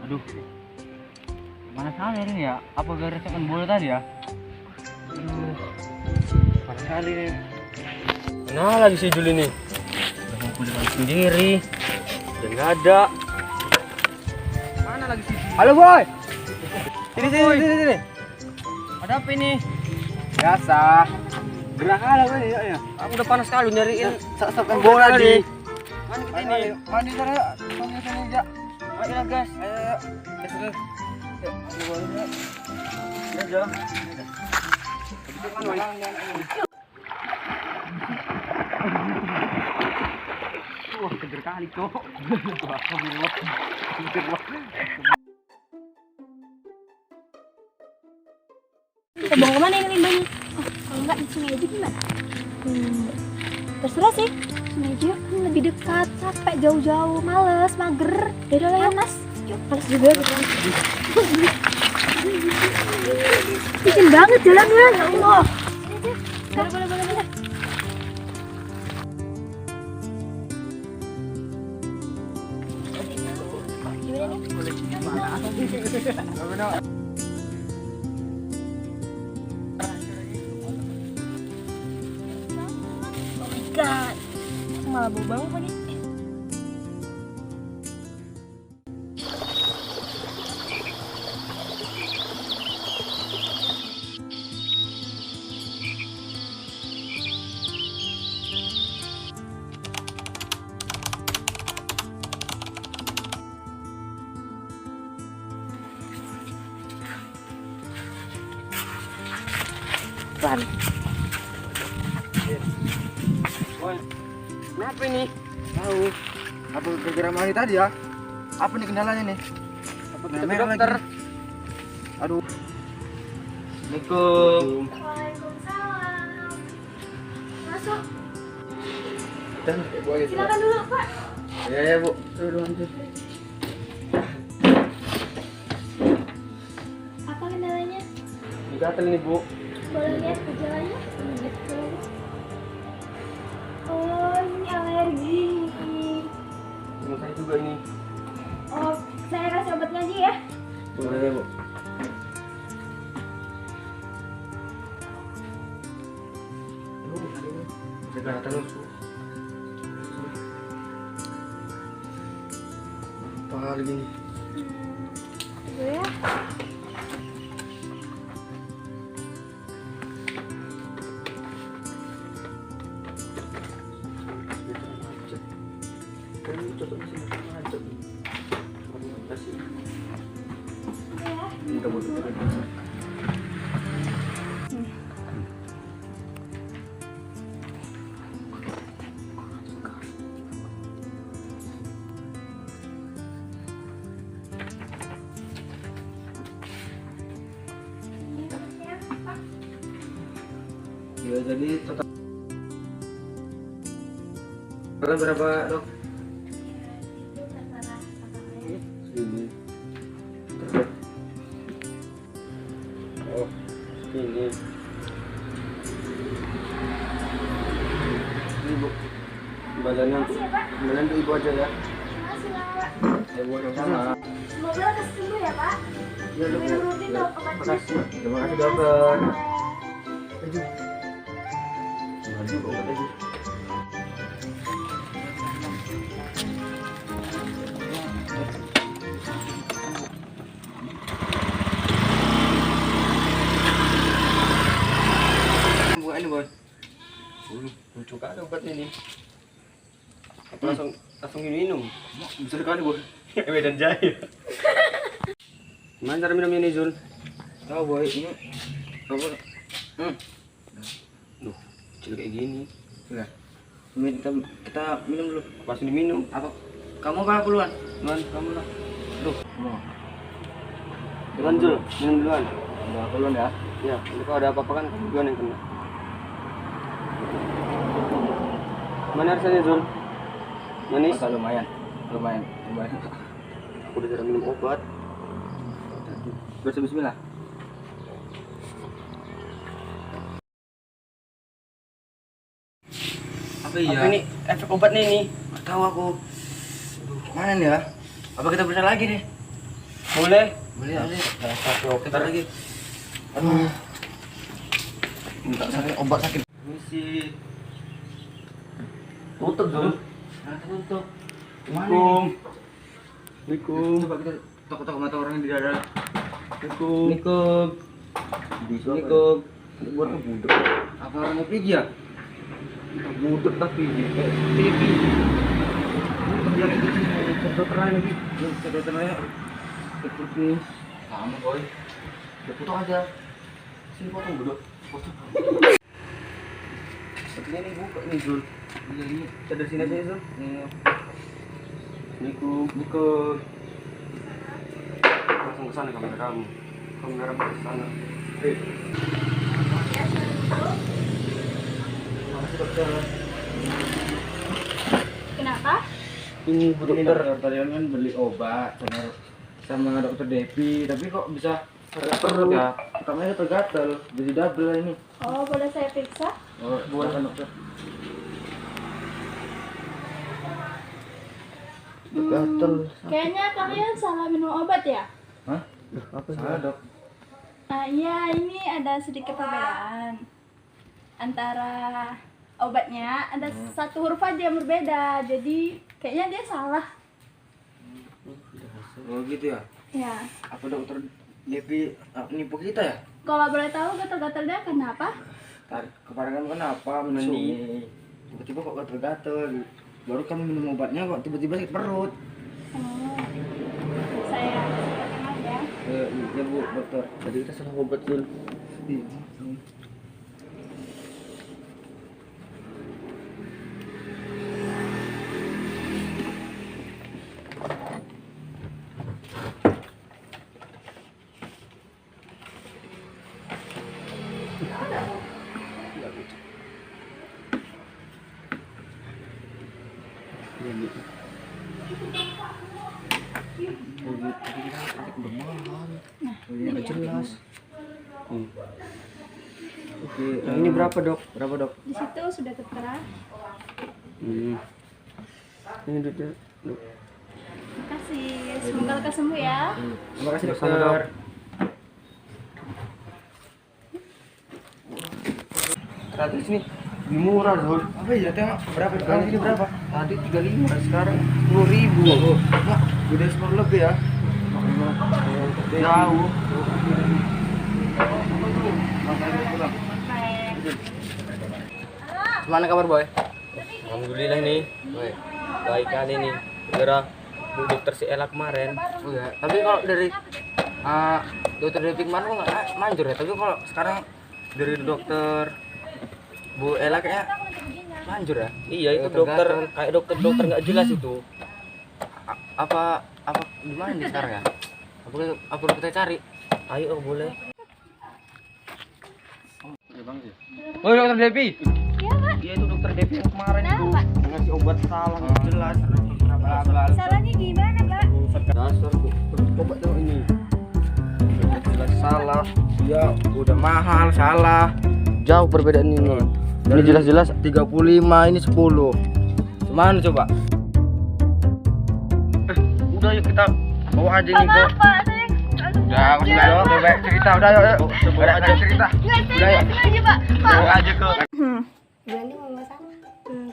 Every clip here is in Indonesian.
Aduh, mana kali ini ya? Apa gara sekan bola tadi ya? Aduh, parah kali nih. Mana lagi si Juli nih? Udah mau pulang sendiri, dan nggak ada. Mana lagi si Juli? Halo boy, sini. Ada apa ini? Biasa. Gerak ala kan ya? Aku udah panas sekali nyariin sekan bola tadi. Mana kita ini? Mandi sana, sana aja. Ayo gas, ayo. Gas dulu. Ayo. Wah, kejer kali, Cok. Kita bawa kemana ini limbahnya? Oh, kalau nggak di sungai aja gimana? Terserah sih. Sungai aja kan lebih dekat, capek jauh-jauh, males, mager. Yaudah lah ya, Mas. Yuk, males juga gitu. Licin banget jalannya, ya Allah. Boleh. Gimana nih? God, malah bau banget lagi. Pelan. Kenapa ini? Tahu. Apa gara-gara mandi tadi ya? Apa nih kendalanya nih? Apa kita ke dokter? Aduh. Assalamualaikum. Waalaikumsalam. Masuk. Bu, ayo. Silakan dulu, Pak. Ya, Bu. Dulu lanjut. Apa kendalanya? Gatel nih, Bu. Boleh lihat gejalanya? Gitu. Oh, ini alergi. Sama saya juga ini. Oh, saya kasih obatnya aja ya. Boleh, Bu. Jaga terus, Bu. Apa lagi nih? Tunggu ya. Ya, jadi total berapa, Dok? Segini. Oh, segini. Ini, Bu. Badannya Ibu aja ya. Makasih, Pak. Ya, Bu, sama. Semoga lekas sembuh ya, Pak. Ya, Dok. Minum rutin dong obatnya. Makasih. Terima kasih, Dokter. Aduh. Aduh, obat aja. Ini, Boy. Lucu kali obatnya ini. Apa langsung minum? Bisa sekali, Boy. Medan Jaya. Gimana cara minumnya nih, Zul? Tahu, Boy. Ini apa? Duh, kecil kayak gini. Ya. Kita minum dulu. Langsung diminum. Apa? Kamu apa duluan? Duluan, kamu lah. Duh. Duluan, Zul. Minum duluan. Udah, duluan ya. Ya, nanti kalau ada apa-apa kan duluan yang kena. Mana rasanya, Zul? Manis? Lumayan. Aku udah jarang minum obat. Bismillah. Apa iya? Apa ini efek obatnya ini? Nggak tahu aku. Aduh, gimana nih ya? Apa kita berusaha lagi deh? Boleh. Boleh ya, satu dokter lagi. Aduh. Minta sakit obat sakit. Misi. Tutup dulu. Tutup. Assalamualaikum. Assalamualaikum. Coba kita tok-tok mata orang yang di dada. Assalamualaikum. Assalamualaikum. Buat kebudek. Apa orangnya pergi ya? Budek tapi kayak TV. Yang itu sedot lagi. Sedot lagi. Seperti Sama boy. Ya foto aja. Sini potong budek. Foto. sepertinya ini buka ini Zul. Iya ini. Kita sini aja Zul. Iya. Assalamualaikum. Langsung ke sana kamera kamu. Kamera ke sana. Makasih dokter. Kenapa? Ini Dokter tadi kan beli obat sama dokter Devi, tapi kok bisa perut ya? Pertamanya tergatal, jadi double ini. Oh, boleh saya periksa? Oh, boleh kan dokter? Gatel. Kayaknya kalian salah minum obat ya? Hah? apa Salah dok. Nah, iya, ini ada sedikit perbedaan antara obatnya. Ada satu huruf aja yang berbeda, jadi kayaknya dia salah. Oh gitu ya? Ya, Apa dokter Devi nipu kita ya? kalau boleh tahu gatal-gatalnya kenapa? Kemarin kan kenapa menani? Tiba-tiba kok gatel-gatel. Baru kami minum obatnya kok tiba-tiba sakit perut. Oh, saya siapkan aja. Ya bu dokter. Tadi kita salah obat Zul. Iya. Ini jelas. Oke, Yang ini berapa dok? Berapa dok? Di situ sudah tertera. Ini dok. Terima kasih. Semoga lekas sembuh ya. Terima kasih Sama, dokter. dok. Gratis nih. Lebih murah Zul. Apa ya tengok berapa sekarang ini berapa? Tadi 35 sekarang 10.000. Oh, nah, udah 10 lebih ya. Jauh. Gimana kabar boy? Alhamdulillah nih. Boy. Baik kali nih. Gara Bu dokter si Ella kemarin. Oh ya, tapi kalau dari dokter Devi kemarin kok nggak manjur ya, tapi kalau sekarang dari dokter Bu Ella kayaknya manjur ya. Iya itu Dokter dokter gatal. kayak dokter nggak jelas itu. Apa gimana nih sekarang ya? Apa perlu kita cari? Ayo boleh. Oh dokter Devi. Iya, Pak. Iya itu dokter Devi yang kemarin itu Kenapa? ngasih obat salah nggak jelas. Salahnya gimana, Pak? Dasar tuh. Coba tuh ini. Jelas salah. Ya udah mahal salah. Jauh perbedaan ini. Ini jelas-jelas 35, ini 10. Gimana coba? Udah yuk kita bawa aja nih ke. Pak, saya Udah, masih banyak cerita. Udah, yuk. Bawa aja cerita. Udah, yuk. sengaja, Pak. Bawa aja ke. Berani mau masak?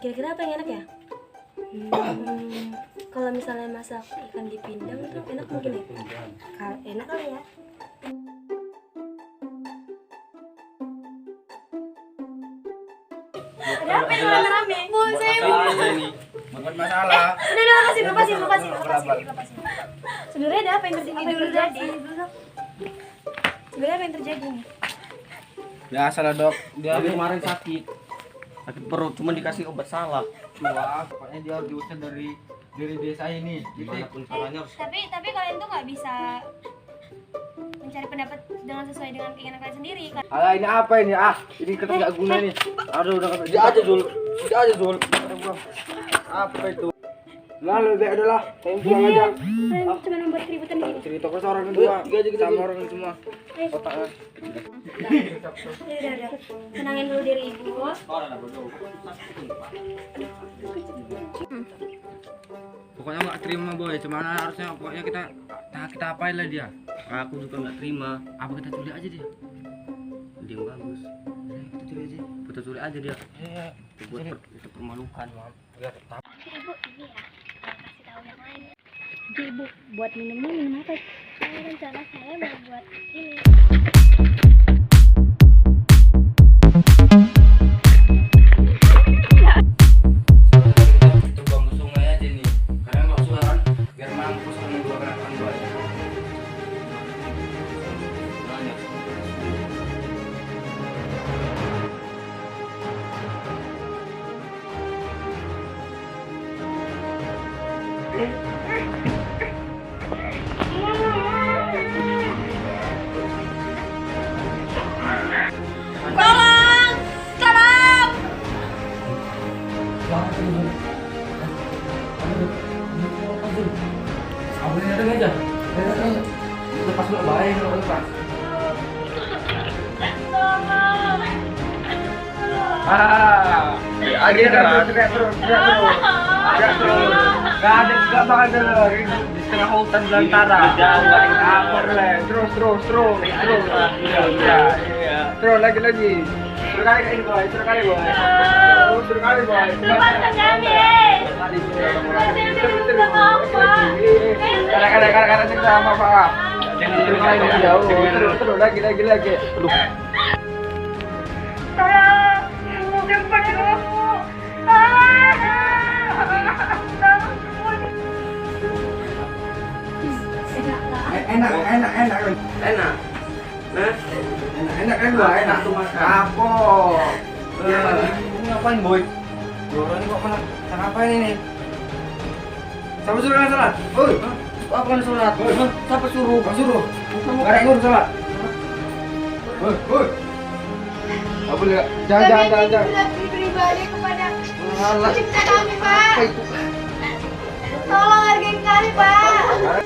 Kira-kira apa yang enak ya? Kalau misalnya masak ikan di pindang itu enak mungkin ya? Enak kali ya? Ada apa yang rame-rame? Bu, saya Ini. Bukan masalah. udah lepasin. Sebenarnya ada apa yang terjadi? Sebenarnya apa yang terjadi nih? Biasa lah dok. Dia kemarin sakit perut, cuma dikasih obat salah. Wah, pokoknya dia harus diusir dari desa ini. Gimana pun salahnya harus. Tapi kalian tuh nggak bisa mencari pendapat dengan sesuai dengan keinginan kalian sendiri kan? Alah ini apa ini? Ini kita nggak guna nih. Aduh udah dia aja Zul. Dia aja Zul. Aduh, bro. Apa itu? Lalu adalah saya pulang aja. Kalian cuma membuat keributan gini. Cerita ke orang kedua. Sama orang ini semua. Otaknya. Udah. Tenangin dulu diri ibu. Pokoknya nggak terima boy. Cuman harusnya pokoknya kita kita apain lah dia? Aku juga nggak terima. Apa kita culik aja dia? Dia yang bagus. Kita culik aja. Kita culik aja dia. Buat kita permalukan, Mam. Biar tak. Ibu ini ya, kasih tahu yang lain. Jadi ibu buat minumnya minum apa? Rencana saya mau buat ini. Coba ke sungai aja nih. Karena nggak usah kan, biar mampus kan dua gerakan dua. Banyak. Tolong! Tolong! Aku ini datang aja. Lepas dulu baik kalau lepas. Gak bakal denger. Di setengah hutan belantara. Terus lagi. Suruh kali boy. Suruh kali boy. Lepaskan kami! Kadang-kadang cerita sama Pak. Jangan suruh kali jauh. Terus lagi. Aduh. Tolong! Jemput aku! Enak. Enak kan gua, enak tuh mas. Kapok. Ini ngapain boy? Orang ini kok kena ngapain ini? Siapa suruh kalian sholat? Woi, apa kalian sholat? Siapa suruh? Gak suruh. Gak ada yang ngurus sholat. Woi. Apa boleh? Jangan. Pribadi kepada Alah. cipta kami, Pak. Apa itu? Tolong hargai kami, Pak.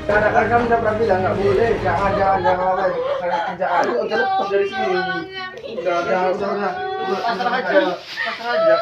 Kadang-kadang kamu udah pernah bilang nggak boleh, jangan apa, karena kerjaan itu udah lepas dari sini. Udah. Pasrah aja.